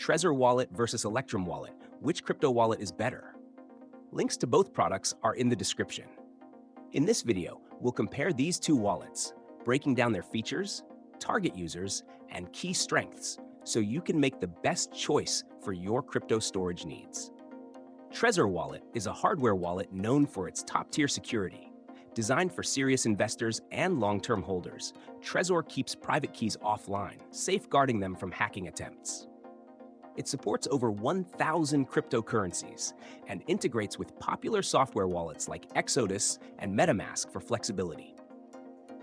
Trezor wallet versus Electrum wallet. Which crypto wallet is better? Links to both products are in the description. In this video, we'll compare these two wallets, breaking down their features, target users, and key strengths so you can make the best choice for your crypto storage needs. Trezor wallet is a hardware wallet known for its top-tier security. Designed for serious investors and long-term holders, Trezor keeps private keys offline, safeguarding them from hacking attempts. It supports over 1,000 cryptocurrencies and integrates with popular software wallets like Exodus and MetaMask for flexibility.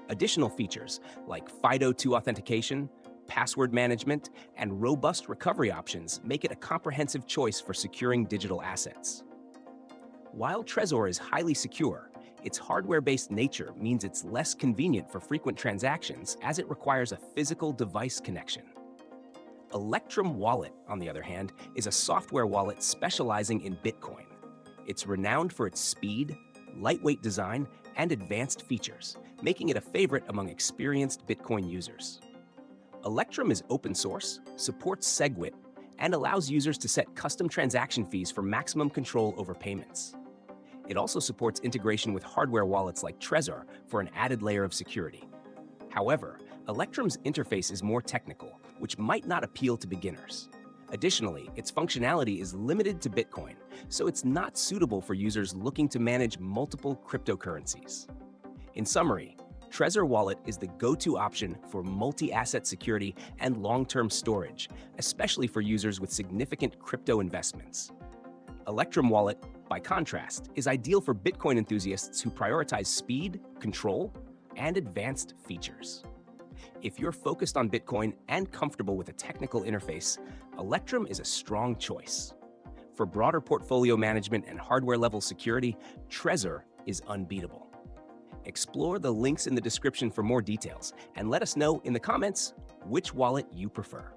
Additional features like FIDO2 authentication, password management, and robust recovery options make it a comprehensive choice for securing digital assets. While Trezor is highly secure, its hardware-based nature means it's less convenient for frequent transactions as it requires a physical device connection. Electrum Wallet, on the other hand, is a software wallet specializing in Bitcoin. It's renowned for its speed, lightweight design, and advanced features, making it a favorite among experienced Bitcoin users. Electrum is open source, supports SegWit, and allows users to set custom transaction fees for maximum control over payments. It also supports integration with hardware wallets like Trezor for an added layer of security. However, Electrum's interface is more technical, which might not appeal to beginners. Additionally, its functionality is limited to Bitcoin, so it's not suitable for users looking to manage multiple cryptocurrencies. In summary, Trezor Wallet is the go-to option for multi-asset security and long-term storage, especially for users with significant crypto investments. Electrum Wallet, by contrast, is ideal for Bitcoin enthusiasts who prioritize speed, control, and advanced features. If you're focused on Bitcoin and comfortable with a technical interface, Electrum is a strong choice. For broader portfolio management and hardware-level security, Trezor is unbeatable. Explore the links in the description for more details, and let us know in the comments which wallet you prefer.